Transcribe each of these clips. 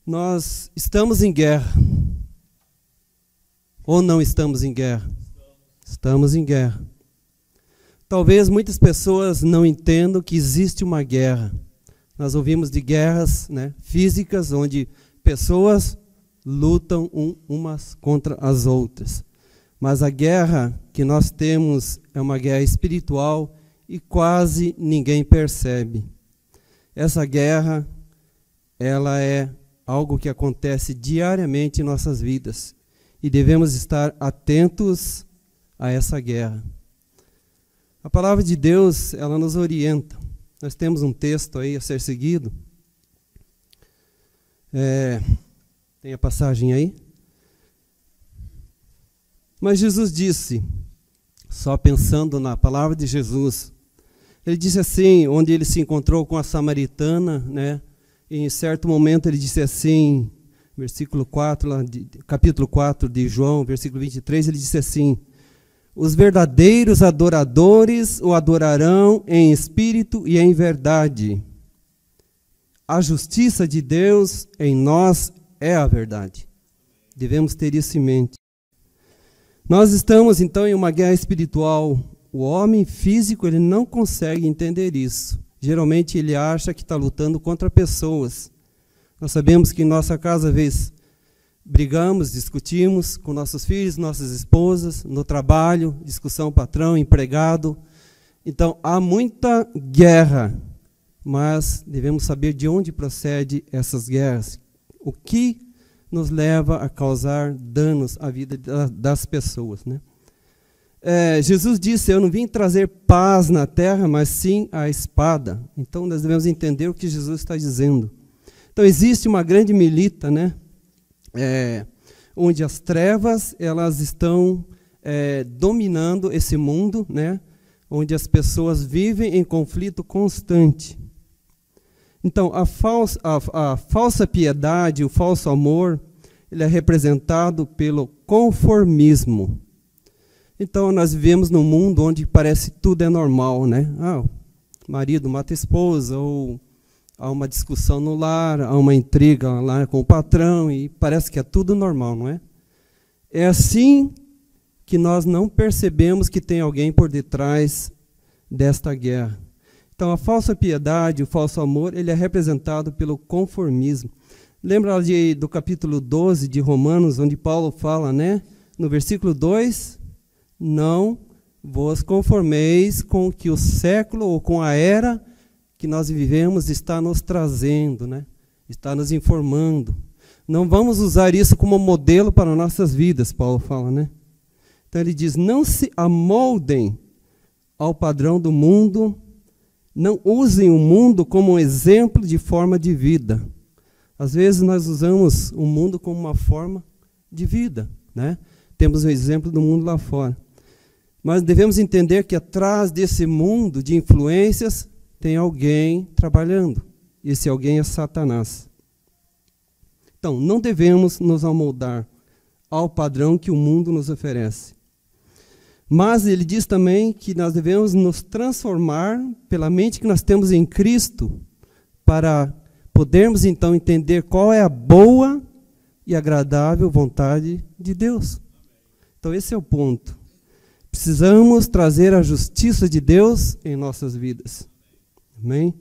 Nós estamos em guerra. Ou não estamos em guerra? Estamos em guerra. Talvez muitas pessoas não entendam que existe uma guerra. Nós ouvimos de guerras, né, físicas, onde pessoas lutam umas contra as outras. Mas a guerra que nós temos é uma guerra espiritual e quase ninguém percebe. Essa guerra, ela é algo que acontece diariamente em nossas vidas. E devemos estar atentos a essa guerra. A palavra de Deus, ela nos orienta. Nós temos um texto aí a ser seguido. Tem a passagem aí? Mas Jesus disse, só pensando na palavra de Jesus, ele disse assim, onde ele se encontrou com a samaritana, né? E em certo momento ele disse assim, versículo 4, capítulo 4 de João, versículo 23, ele disse assim: os verdadeiros adoradores o adorarão em espírito e em verdade. A justiça de Deus em nós é a verdade. Devemos ter isso em mente. Nós estamos então em uma guerra espiritual. O homem físico, ele não consegue entender isso. Geralmente ele acha que está lutando contra pessoas. Nós sabemos que em nossa casa, às vezes, brigamos, discutimos com nossos filhos, nossas esposas, no trabalho, discussão patrão, empregado. Então, há muita guerra, mas devemos saber de onde procede essas guerras. O que nos leva a causar danos à vida das pessoas, né? Jesus disse, eu não vim trazer paz na terra, mas sim a espada. Então, nós devemos entender o que Jesus está dizendo. Então, existe uma grande milita, né? Onde as trevas elas estão dominando esse mundo, né? Onde as pessoas vivem em conflito constante. Então, a falsa piedade, o falso amor, ele é representado pelo conformismo. Então, nós vivemos num mundo onde parece tudo é normal, né? O marido mata a esposa, ou há uma discussão no lar, há uma intriga lá com o patrão, e parece que é tudo normal, não é? É assim que nós não percebemos que tem alguém por detrás desta guerra. Então, a falsa piedade, o falso amor, ele é representado pelo conformismo. Lembra do capítulo 12 de Romanos, onde Paulo fala, né? No versículo 2, não vos conformeis com o que o século ou com a era que nós vivemos está nos trazendo, né? Está nos informando. Não vamos usar isso como modelo para nossas vidas, Paulo fala, né? Então ele diz, não se amoldem ao padrão do mundo, não usem o mundo como um exemplo de forma de vida. Às vezes nós usamos o mundo como uma forma de vida, né? Temos um exemplo do mundo lá fora. Mas devemos entender que atrás desse mundo de influências tem alguém trabalhando. Esse alguém é Satanás. Então, não devemos nos amoldar ao padrão que o mundo nos oferece. Mas ele diz também que nós devemos nos transformar pela mente que nós temos em Cristo para podermos então entender qual é a boa e agradável vontade de Deus. Então, esse é o ponto. Precisamos trazer a justiça de Deus em nossas vidas. Amém?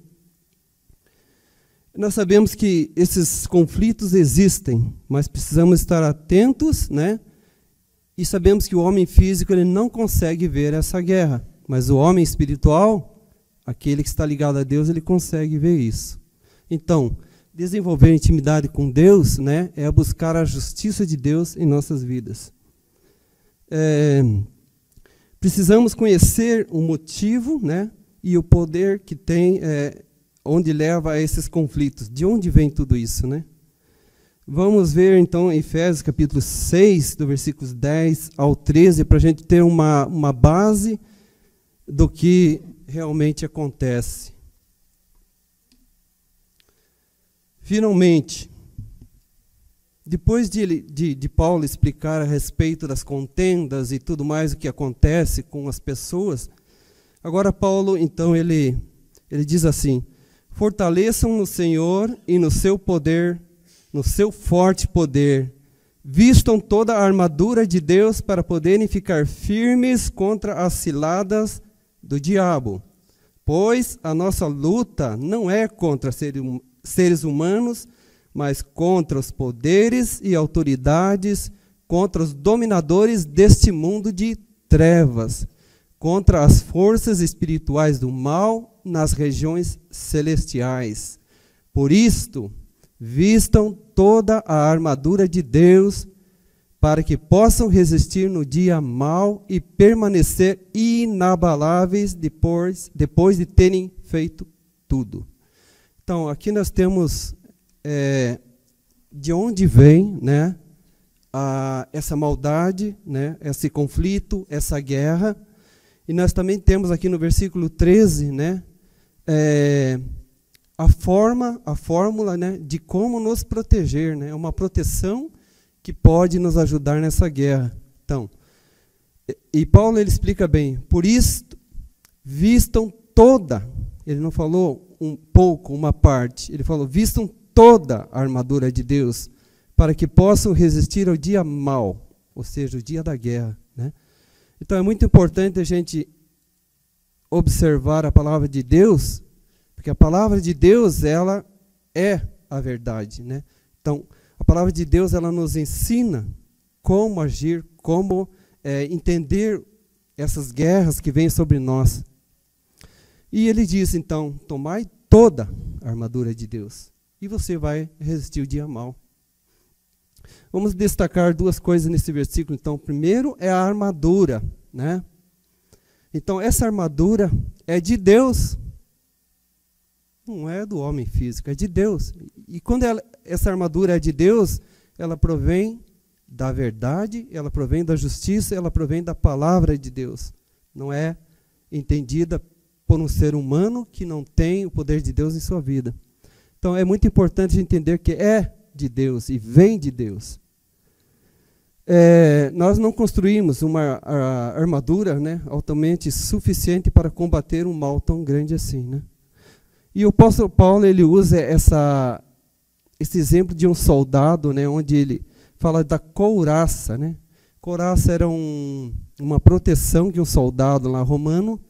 Nós sabemos que esses conflitos existem, mas precisamos estar atentos, né? E sabemos que o homem físico ele não consegue ver essa guerra, mas o homem espiritual, aquele que está ligado a Deus, ele consegue ver isso. Então, desenvolver intimidade com Deus, né, é buscar a justiça de Deus em nossas vidas. Precisamos conhecer o motivo, né, e o poder que tem, onde leva a esses conflitos. De onde vem tudo isso, né? Vamos ver, então, em Efésios capítulo 6, do versículos 10 ao 13, para a gente ter uma base do que realmente acontece. Finalmente, depois de Paulo explicar a respeito das contendas e tudo mais o que acontece com as pessoas, agora Paulo, então, ele diz assim, fortaleçam no Senhor e no seu poder, no seu forte poder. Vistam toda a armadura de Deus para poderem ficar firmes contra as ciladas do diabo. Pois a nossa luta não é contra seres humanos, mas contra os poderes e autoridades, contra os dominadores deste mundo de trevas, contra as forças espirituais do mal nas regiões celestiais. Por isto, vistam toda a armadura de Deus, para que possam resistir no dia mau e permanecer inabaláveis depois de terem feito tudo. Então, aqui nós temos de onde vem, né, essa maldade, né, esse conflito, essa guerra. E nós também temos aqui no versículo 13, né, a fórmula, né, de como nos proteger, né, uma proteção que pode nos ajudar nessa guerra. Então, e Paulo ele explica bem, por isso vistam toda, ele não falou um pouco, uma parte, ele falou vistam toda a armadura de Deus, para que possam resistir ao dia mau, ou seja, o dia da guerra, né? Então é muito importante a gente observar a palavra de Deus, porque a palavra de Deus, ela é a verdade, né? Então, a palavra de Deus, ela nos ensina como agir, como entender essas guerras que vêm sobre nós. E ele diz, então, tomai toda a armadura de Deus, e você vai resistir o dia mau. Vamos destacar duas coisas nesse versículo. Então, primeiro é a armadura, né? Então, essa armadura é de Deus, não é do homem físico, é de Deus. E quando essa armadura é de Deus, ela provém da verdade, ela provém da justiça, ela provém da palavra de Deus. Não é entendida por um ser humano que não tem o poder de Deus em sua vida. Então, é muito importante entender que é de Deus e vem de Deus. Nós não construímos uma armadura, né, altamente suficiente para combater um mal tão grande assim, né? E o apóstolo Paulo ele usa esse exemplo de um soldado, né, onde ele fala da couraça, né? Couraça era uma proteção que um soldado lá romano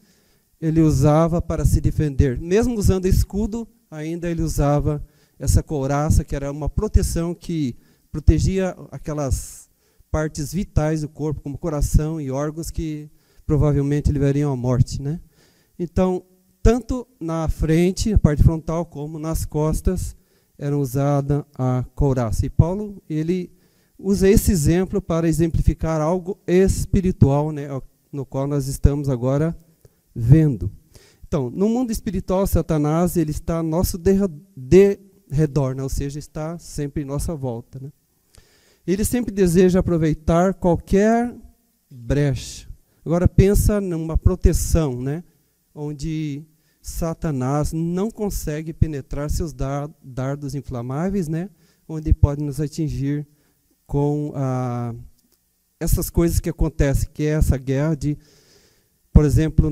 ele usava para se defender. Mesmo usando escudo, ainda ele usava essa couraça, que era uma proteção que protegia aquelas partes vitais do corpo, como coração e órgãos que provavelmente levariam à morte, né? Então, tanto na frente, a parte frontal, como nas costas, era usada a couraça. E Paulo, ele usa esse exemplo para exemplificar algo espiritual, né, no qual nós estamos agora vendo. Então, no mundo espiritual, Satanás ele está ao nosso redor, né, ou seja, está sempre em nossa volta, né? Ele sempre deseja aproveitar qualquer brecha. Agora pensa numa proteção, né, onde Satanás não consegue penetrar seus dardos inflamáveis, né, onde pode nos atingir com essas coisas que acontecem, que é essa guerra de, por exemplo,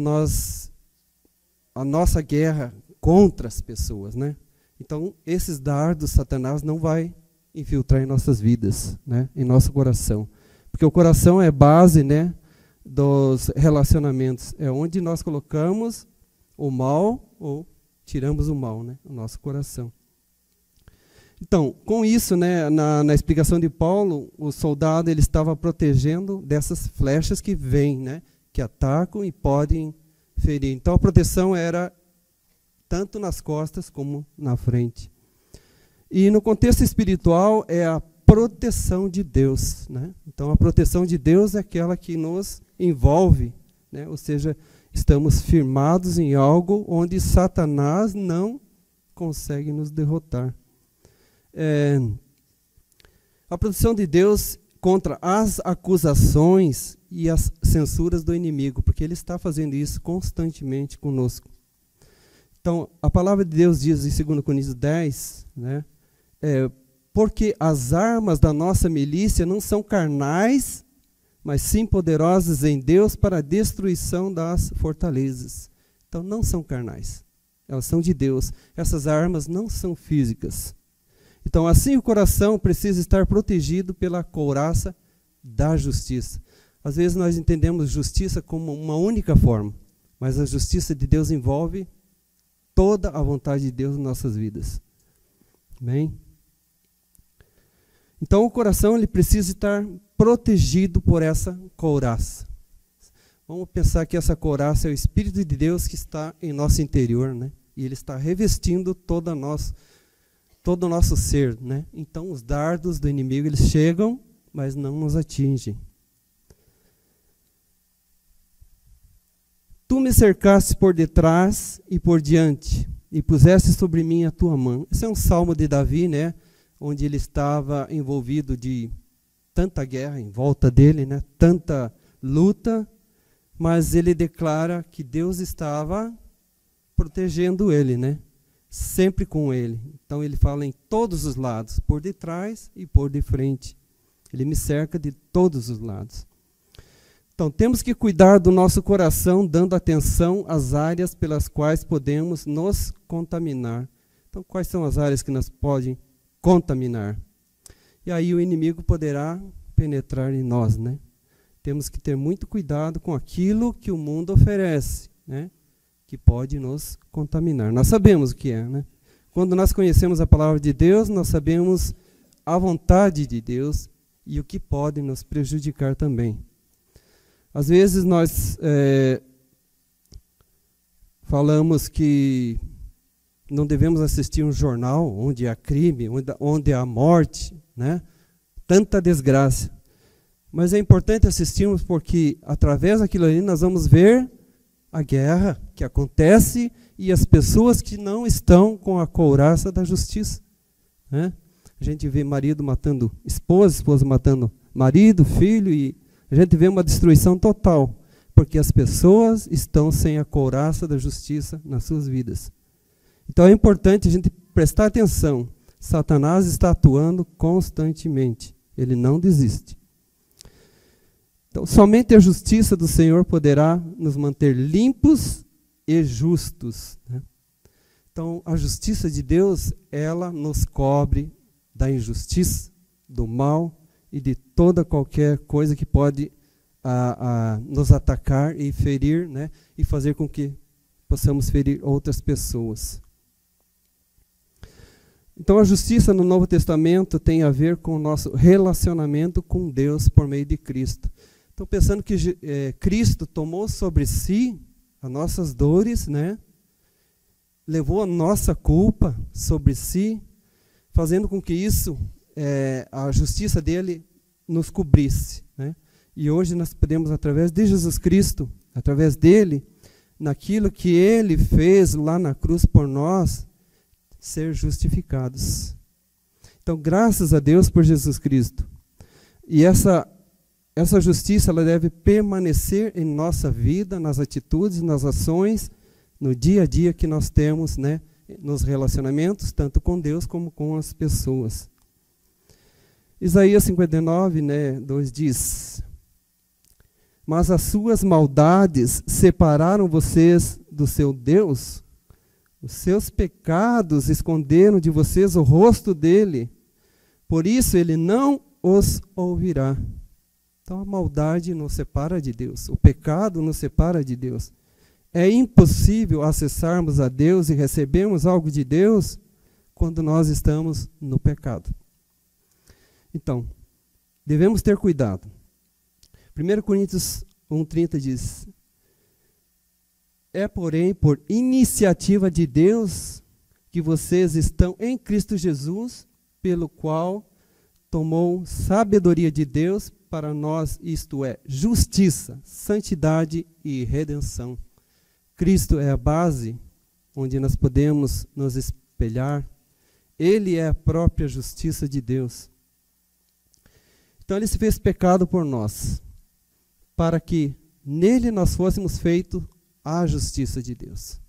a nossa guerra contra as pessoas, né? Então, esses dardos, Satanás não vai infiltrar em nossas vidas, né, em nosso coração. Porque o coração é base, né, dos relacionamentos. É onde nós colocamos o mal ou tiramos o mal, né, no nosso coração. Então, com isso, né, na explicação de Paulo, o soldado ele estava protegendo dessas flechas que vêm, né, que atacam e podem ferir. Então, a proteção era tanto nas costas como na frente. E no contexto espiritual é a proteção de Deus, né? Então, a proteção de Deus é aquela que nos envolve, né? Ou seja, estamos firmados em algo onde Satanás não consegue nos derrotar. A proteção de Deus contra as acusações e as censuras do inimigo, porque ele está fazendo isso constantemente conosco. Então, a palavra de Deus diz em 2 Coríntios 10, né, porque as armas da nossa milícia não são carnais, mas sim poderosas em Deus para a destruição das fortalezas. Então, não são carnais, elas são de Deus. Essas armas não são físicas. Então, assim o coração precisa estar protegido pela couraça da justiça. Às vezes nós entendemos justiça como uma única forma, mas a justiça de Deus envolve toda a vontade de Deus em nossas vidas. Amém? Então o coração ele precisa estar protegido por essa couraça. Vamos pensar que essa couraça é o Espírito de Deus que está em nosso interior, né? E ele está revestindo todo o nosso ser, né? Então os dardos do inimigo eles chegam, mas não nos atingem. Tu me cercaste por detrás e por diante, e puseste sobre mim a tua mão. Esse é um salmo de Davi, né? Onde ele estava envolvido de tanta guerra em volta dele, né? Tanta luta, mas ele declara que Deus estava protegendo ele, né? Sempre com ele. Então ele fala em todos os lados, por detrás e por de frente. Ele me cerca de todos os lados. Então temos que cuidar do nosso coração, dando atenção às áreas pelas quais podemos nos contaminar. Então quais são as áreas que nos podem contaminar? E aí o inimigo poderá penetrar em nós, né? Temos que ter muito cuidado com aquilo que o mundo oferece, né? Que pode nos contaminar. Nós sabemos o que é, né? Quando nós conhecemos a palavra de Deus, nós sabemos a vontade de Deus e o que pode nos prejudicar também. Às vezes nós falamos que não devemos assistir um jornal onde há crime, onde há morte, né? Tanta desgraça. Mas é importante assistirmos porque através daquilo ali nós vamos ver a guerra que acontece e as pessoas que não estão com a couraça da justiça, né? A gente vê marido matando esposa, esposa matando marido, filho, e a gente vê uma destruição total, porque as pessoas estão sem a couraça da justiça nas suas vidas. Então é importante a gente prestar atenção. Satanás está atuando constantemente. Ele não desiste. Então, somente a justiça do Senhor poderá nos manter limpos e justos, né? Então, a justiça de Deus, ela nos cobre da injustiça, do mal e de toda qualquer coisa que pode nos atacar e ferir, né? E fazer com que possamos ferir outras pessoas. Então a justiça no Novo Testamento tem a ver com o nosso relacionamento com Deus por meio de Cristo. Então pensando que Cristo tomou sobre si as nossas dores, né? Levou a nossa culpa sobre si, fazendo com que isso, a justiça dele nos cobrisse, né? E hoje nós podemos, através de Jesus Cristo, através dele, naquilo que ele fez lá na cruz por nós, ser justificados. Então, graças a Deus por Jesus Cristo. E essa justiça ela deve permanecer em nossa vida, nas atitudes, nas ações, no dia a dia que nós temos, né, nos relacionamentos, tanto com Deus como com as pessoas. Isaías 59, 2 diz: mas as suas maldades separaram vocês do seu Deus, os seus pecados esconderam de vocês o rosto dele, por isso ele não os ouvirá. Então a maldade nos separa de Deus, o pecado nos separa de Deus. É impossível acessarmos a Deus e recebermos algo de Deus quando nós estamos no pecado. Então, devemos ter cuidado. 1 Coríntios 1,30 diz: é, porém, por iniciativa de Deus que vocês estão em Cristo Jesus, pelo qual tomou sabedoria de Deus para nós, isto é, justiça, santidade e redenção. Cristo é a base onde nós podemos nos espelhar. Ele é a própria justiça de Deus. Então ele se fez pecado por nós, para que nele nós fôssemos feitos a justiça de Deus.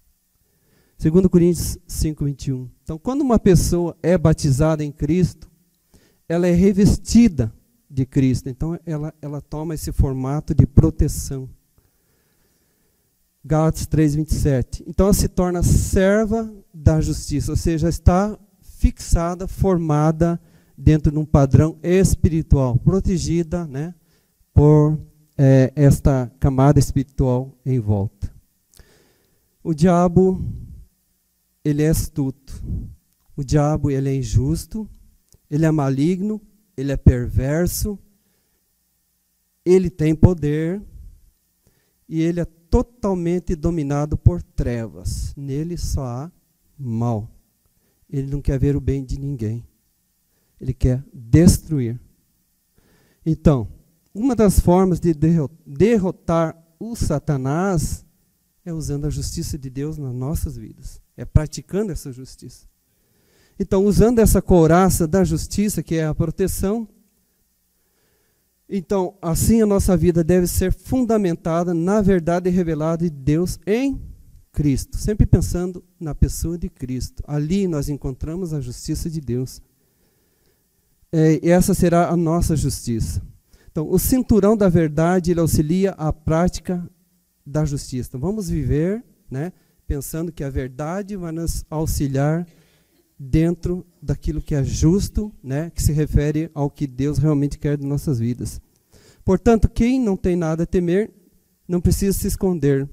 2 Coríntios 5:21. Então, quando uma pessoa é batizada em Cristo, ela é revestida de Cristo. Então, ela toma esse formato de proteção. Gálatas 3:27. Então, ela se torna serva da justiça, ou seja, está fixada, formada dentro de um padrão espiritual, protegida, né, por esta camada espiritual em volta. O diabo, ele é astuto. O diabo, ele é injusto, ele é maligno, ele é perverso, ele tem poder e ele é totalmente dominado por trevas. Nele só há mal. Ele não quer ver o bem de ninguém. Ele quer destruir. Então, uma das formas de derrotar o Satanás é usando a justiça de Deus nas nossas vidas. É praticando essa justiça. Então, usando essa couraça da justiça, que é a proteção, então, assim a nossa vida deve ser fundamentada na verdade revelada de Deus em Cristo. Sempre pensando na pessoa de Cristo. Ali nós encontramos a justiça de Deus. E essa será a nossa justiça. Então, o cinturão da verdade, ele auxilia a prática da justiça. Então, vamos viver, né, pensando que a verdade vai nos auxiliar dentro daquilo que é justo, né, que se refere ao que Deus realmente quer de nossas vidas. Portanto, quem não tem nada a temer, não precisa se esconder.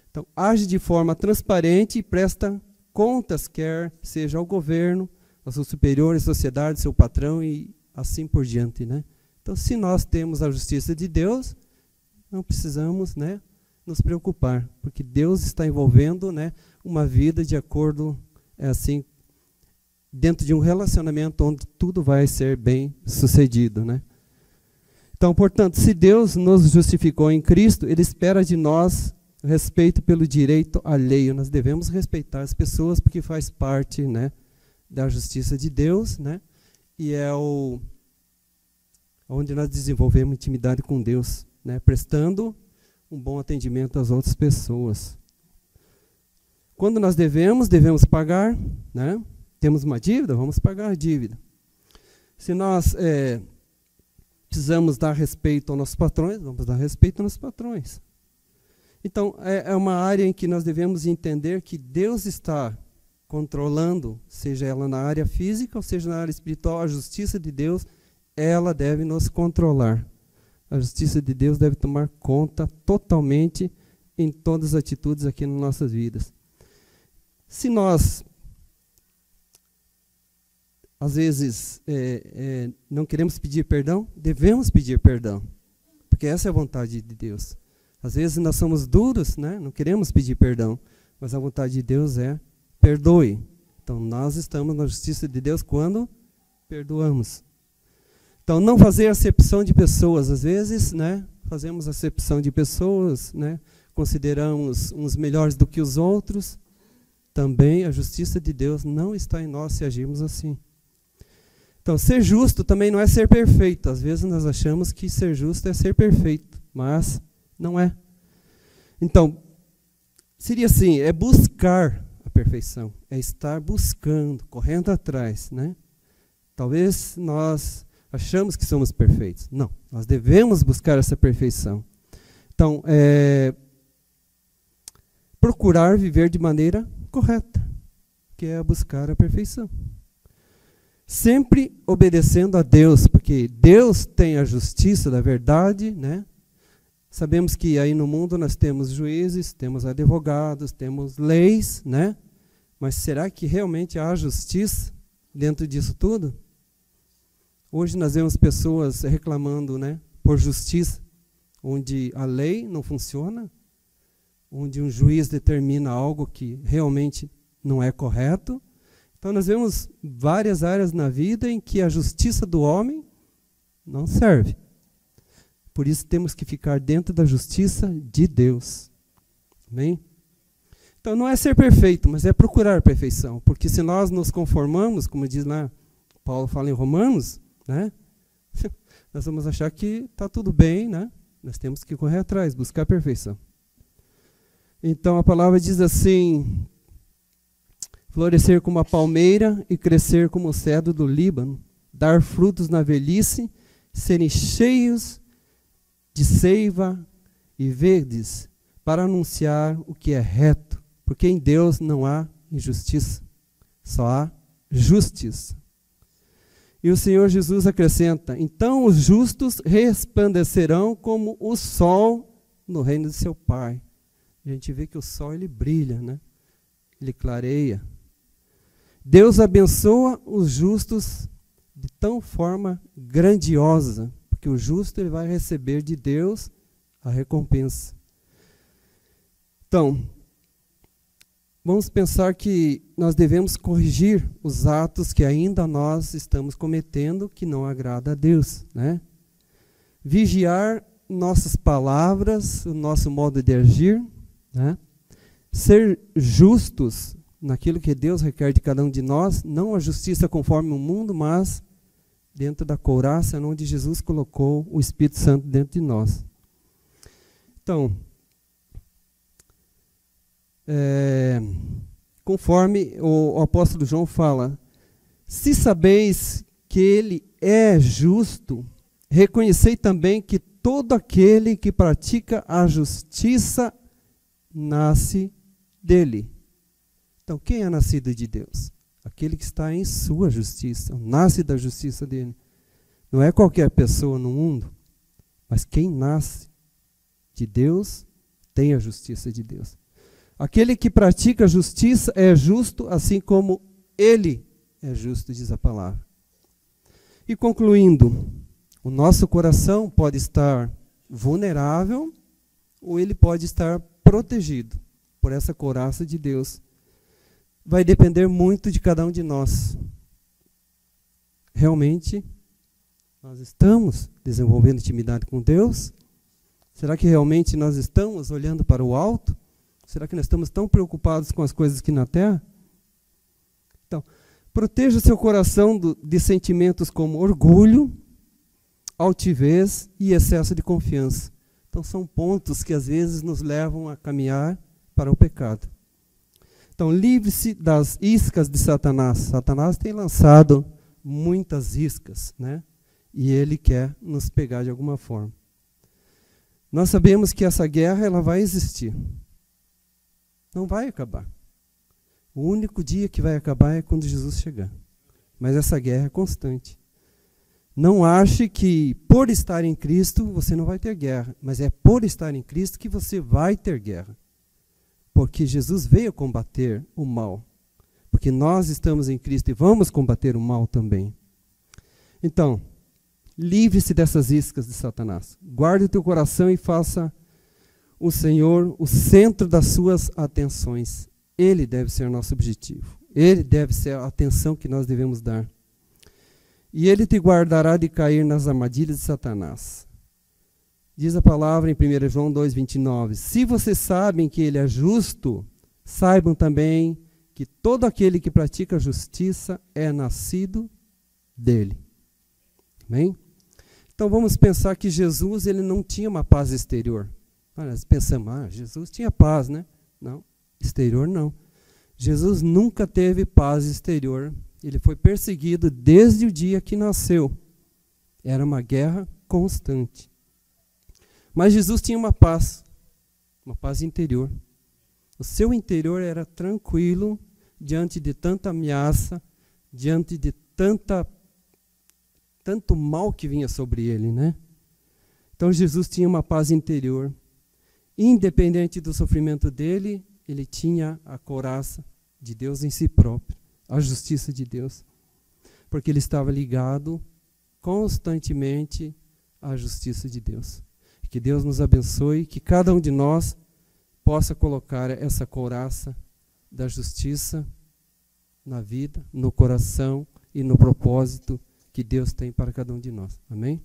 Então, age de forma transparente e presta contas, quer seja ao governo, aos seus superiores, à sociedade, seu patrão e assim por diante, né? Então, se nós temos a justiça de Deus, não precisamos, né, nos preocupar, porque Deus está envolvendo, né, uma vida de acordo, assim, dentro de um relacionamento onde tudo vai ser bem sucedido, né? Então, portanto, se Deus nos justificou em Cristo, Ele espera de nós respeito pelo direito alheio. Nós devemos respeitar as pessoas porque faz parte, né, da justiça de Deus, né? E é onde nós desenvolvemos intimidade com Deus, né, prestando um bom atendimento às outras pessoas. Quando nós devemos pagar, né? Temos uma dívida, vamos pagar a dívida. Se nós precisamos dar respeito aos nossos patrões, vamos dar respeito aos nossos patrões. Então, é uma área em que nós devemos entender que Deus está controlando, seja ela na área física ou seja na área espiritual, a justiça de Deus, ela deve nos controlar. A justiça de Deus deve tomar conta totalmente em todas as atitudes aqui nas nossas vidas. Se nós, às vezes, não queremos pedir perdão, devemos pedir perdão, porque essa é a vontade de Deus. Às vezes nós somos duros, né? Não queremos pedir perdão, mas a vontade de Deus é perdoe. Então nós estamos na justiça de Deus quando perdoamos. Então não fazer acepção de pessoas, às vezes, né, fazemos acepção de pessoas, né, consideramos uns melhores do que os outros. Também a justiça de Deus não está em nós se agirmos assim. Então ser justo também não é ser perfeito. Às vezes nós achamos que ser justo é ser perfeito, mas não é. Então, seria assim, é buscar a perfeição, é estar buscando, correndo atrás, né? Talvez nós achamos que somos perfeitos. Não, nós devemos buscar essa perfeição. Então, procurar viver de maneira correta, que é buscar a perfeição. Sempre obedecendo a Deus, porque Deus tem a justiça da verdade, né? Sabemos que aí no mundo nós temos juízes, temos advogados, temos leis, né? Mas será que realmente há justiça dentro disso tudo? Hoje nós vemos pessoas reclamando, né, por justiça, onde a lei não funciona, onde um juiz determina algo que realmente não é correto. Então nós vemos várias áreas na vida em que a justiça do homem não serve. Por isso temos que ficar dentro da justiça de Deus. Amém? Então não é ser perfeito, mas é procurar a perfeição. Porque se nós nos conformamos, como diz lá, Paulo fala em Romanos, né? Nós vamos achar que está tudo bem, né? Nós temos que correr atrás, buscar a perfeição. Então a palavra diz assim: florescer como a palmeira e crescer como o cedro do Líbano, dar frutos na velhice, serem cheios de seiva e verdes, para anunciar o que é reto, porque em Deus não há injustiça, só há justiça. E o Senhor Jesus acrescenta: então os justos resplandecerão como o sol no reino de seu Pai. A gente vê que o sol ele brilha, né? Ele clareia. Deus abençoa os justos de tão forma grandiosa, porque o justo ele vai receber de Deus a recompensa. Então, vamos pensar que nós devemos corrigir os atos que ainda nós estamos cometendo que não agrada a Deus, né? Vigiar nossas palavras, o nosso modo de agir, né? Ser justos naquilo que Deus requer de cada um de nós, não a justiça conforme o mundo, mas dentro da couraça onde Jesus colocou o Espírito Santo dentro de nós. Então, conforme o apóstolo João fala, se sabeis que ele é justo, reconhecei também que todo aquele que pratica a justiça nasce dele. Então, quem é nascido de Deus? Aquele que está em sua justiça, nasce da justiça dele. Não é qualquer pessoa no mundo, mas quem nasce de Deus tem a justiça de Deus. Aquele que pratica a justiça é justo, assim como ele é justo, diz a palavra. E concluindo, o nosso coração pode estar vulnerável ou ele pode estar protegido por essa couraça de Deus. Vai depender muito de cada um de nós. Realmente, nós estamos desenvolvendo intimidade com Deus? Será que realmente nós estamos olhando para o alto? Será que nós estamos tão preocupados com as coisas aqui na terra? Então, proteja seu coração de sentimentos como orgulho, altivez e excesso de confiança. Então, são pontos que às vezes nos levam a caminhar para o pecado. Então, livre-se das iscas de Satanás. Satanás tem lançado muitas iscas, né? E ele quer nos pegar de alguma forma. Nós sabemos que essa guerra ela vai existir. Não vai acabar. O único dia que vai acabar é quando Jesus chegar. Mas essa guerra é constante. Não ache que por estar em Cristo você não vai ter guerra. Mas é por estar em Cristo que você vai ter guerra. Porque Jesus veio combater o mal. Porque nós estamos em Cristo e vamos combater o mal também. Então, livre-se dessas iscas de Satanás. Guarde o teu coração e faça o Senhor o centro das suas atenções. Ele deve ser nosso objetivo. Ele deve ser a atenção que nós devemos dar. E ele te guardará de cair nas armadilhas de Satanás. Diz a palavra em 1 João 2,29. Se vocês sabem que ele é justo, saibam também que todo aquele que pratica a justiça é nascido dele. Amém? Então vamos pensar que Jesus ele não tinha uma paz exterior. Nós pensamos, Jesus tinha paz, né? Não, exterior não. Jesus nunca teve paz exterior. Ele foi perseguido desde o dia que nasceu. Era uma guerra constante. Mas Jesus tinha uma paz interior. O seu interior era tranquilo diante de tanta ameaça, diante de tanto mal que vinha sobre ele, né? Então Jesus tinha uma paz interior. Independente do sofrimento dele, ele tinha a couraça de Deus em si próprio, a justiça de Deus. Porque ele estava ligado constantemente à justiça de Deus. Que Deus nos abençoe, que cada um de nós possa colocar essa couraça da justiça na vida, no coração e no propósito que Deus tem para cada um de nós. Amém?